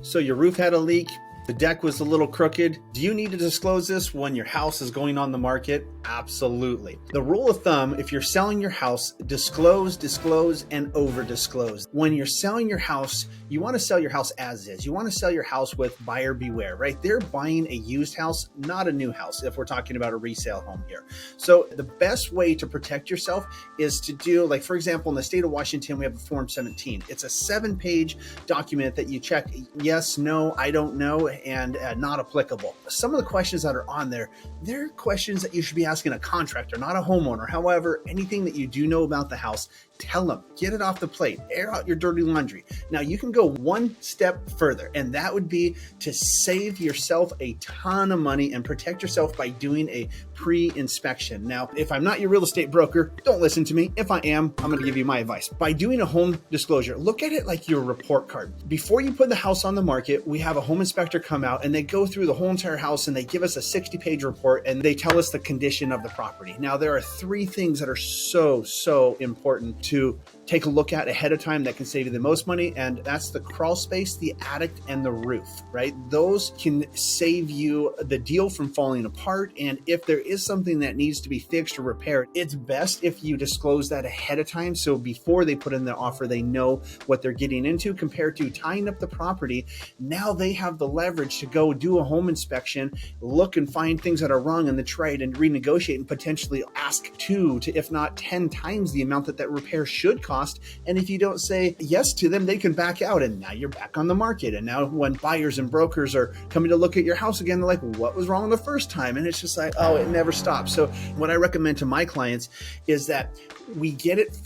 So your roof had a leak, the deck was a little crooked. Do you need to disclose this when your house is going on the market? Absolutely. The rule of thumb, if you're selling your house, disclose, and over disclose. When you're selling your house, you want to sell your house as is. You want to sell your house with buyer beware, right? They're buying a used house, not a new house, if we're talking about a resale home here. So the best way to protect yourself is to do, like, for example, in the state of Washington, we have a Form 17. It's a 7-page document that you check yes, no, I don't know, and not applicable. Some of the questions that are on there, they're questions that you should be asking a contractor, not a homeowner. However, anything that you do know about the house, tell them, get it off the plate, air out your dirty laundry. Now you can go one step further, and that would be to save yourself a ton of money and protect yourself by doing a pre-inspection. Now, if I'm not your real estate broker, don't listen to me. If I am, I'm going to give you my advice. By doing a home disclosure, look at it like your report card. Before you put the house on the market, we have a home inspector come out and they go through the whole entire house and they give us a 60-page report and they tell us the condition of the property. Now, there are 3 things that are so important to take a look at ahead of time that can save you the most money, and that's the crawl space, the attic, and the roof, right? Those can save you the deal from falling apart, and if there is something that needs to be fixed or repaired, it's best if you disclose that ahead of time, so before they put in their offer, they know what they're getting into, compared to tying up the property. Now they have the leverage to go do a home inspection, look and find things that are wrong, and then try it and renegotiate and potentially ask 2 to, if not 10 times the amount that repair should cost. And if you don't say yes to them, they can back out, and now you're back on the market. And now when buyers and brokers are coming to look at your house again, they're like, what was wrong the first time? And it's just like, oh, it never stops. So what I recommend to my clients is that we get it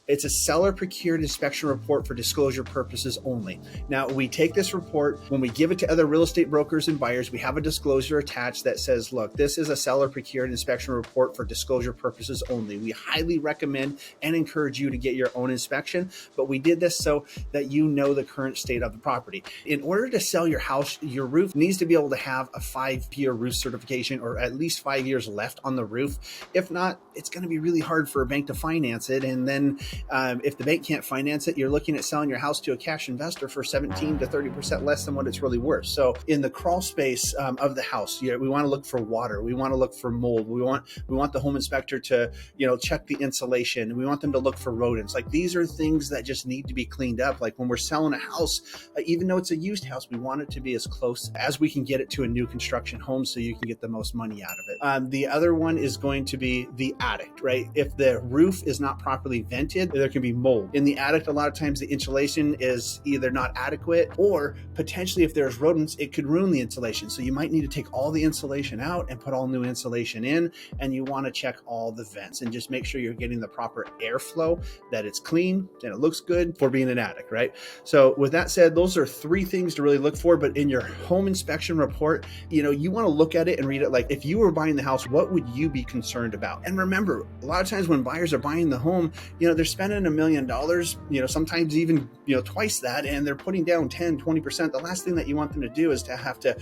it's a seller-procured inspection report for disclosure purposes only. Now, we take this report, when we give it to other real estate brokers and buyers, we have a disclosure attached that says, look, this is a seller-procured inspection report for disclosure purposes only. We highly recommend and encourage you to get your own inspection, but we did this so that you know the current state of the property. In order to sell your house, your roof needs to be able to have a 5-year roof certification, or at least 5 years left on the roof. If not, it's going to be really hard for a bank to finance it. And then if the bank can't finance it, you're looking at selling your house to a cash investor for 17 to 30% less than what it's really worth. So in the crawl space of the house, we want to look for water. We want to look for mold. We want the home inspector to, check the insulation. We want them to look for rodents. Like, these are things that just need to be cleaned up. Like when we're selling a house, even though it's a used house, we want it to be as close as we can get it to a new construction home so you can get the most money out of it. The other one is going to be the attic, right? If the roof is not properly vented, there can be mold. In the attic, a lot of times the insulation is either not adequate, or potentially if there's rodents, it could ruin the insulation. So you might need to take all the insulation out and put all new insulation in, and you want to check all the vents and just make sure you're getting the proper airflow, that it's clean and it looks good for being an attic, right? So with that said, those are 3 things to really look for. But in your home inspection report, you want to look at it and read it like, if you were buying the house, what would you be concerned about? And remember, a lot of times when buyers are buying the home, they're spending $1 million, sometimes even, twice that, and they're putting down 10, 20%. The last thing that you want them to do is to have to,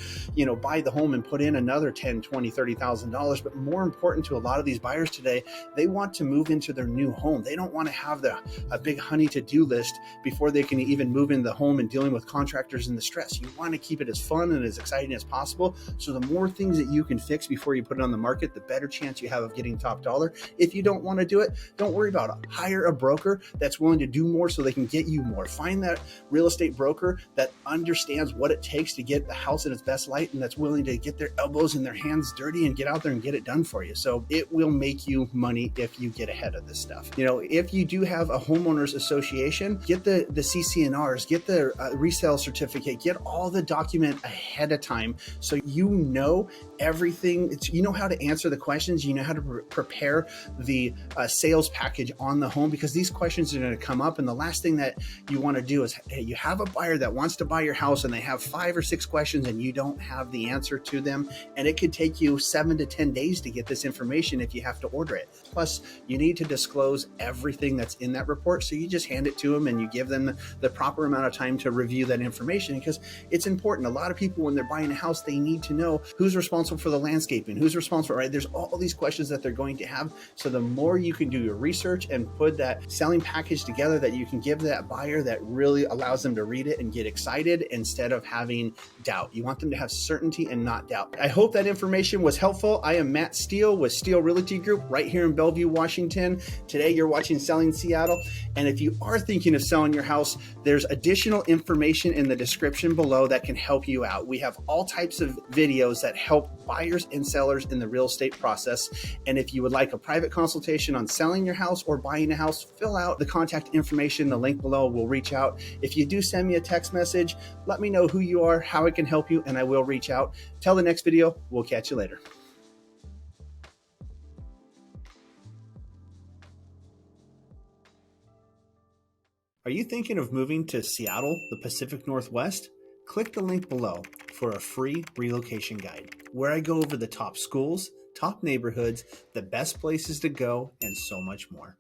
buy the home and put in another $10, $20, $30,000. But more important to a lot of these buyers today, they want to move into their new home. They don't want to have a big honey to-do list before they can even move in the home and dealing with contractors and the stress. You want to keep it as fun and as exciting as possible. So the more things that you can fix before you put it on the market, the better chance you have of getting top dollar. If you don't want to do it, don't worry about it. Hire a broker that's willing to do more so they can get you more. Find that real estate broker that understands what it takes to get the house in its best light, and that's willing to get their elbows and their hands dirty and get out there and get it done for you. So it will make you money if you get ahead of this stuff. If you do have a homeowners association, get the CC&Rs, get the resale certificate, get all the document ahead of time so you know everything. You know how to answer the questions. You know how to prepare the sales package on the home, because these questions are going to come up. And the last thing that you want to do is, hey, you have a buyer that wants to buy your house and they have 5 or 6 questions and you don't have the answer to them. And it could take you 7 to 10 days to get this information if you have to order it. Plus, you need to disclose everything that's in that report. So you just hand it to them and you give them the proper amount of time to review that information, because it's important. A lot of people, when they're buying a house, they need to know who's responsible responsible for the landscaping? Who's responsible, right? There's all these questions that they're going to have. So the more you can do your research and put that selling package together that you can give that buyer, that really allows them to read it and get excited instead of having doubt. You want them to have certainty and not doubt. I hope that information was helpful. I am Matt Steele with Steele Realty Group right here in Bellevue, Washington. Today you're watching Selling Seattle. And if you are thinking of selling your house, there's additional information in the description below that can help you out. We have all types of videos that help buyers and sellers in the real estate process. And if you would like a private consultation on selling your house or buying a house, fill out the contact information. The link below will reach out. If you do send me a text message, let me know who you are, how I can help you, and I will reach out. Till the next video, we'll catch you later. Are you thinking of moving to Seattle, the Pacific Northwest? Click the link below for a free relocation guide, where I go over the top schools, top neighborhoods, the best places to go, and so much more.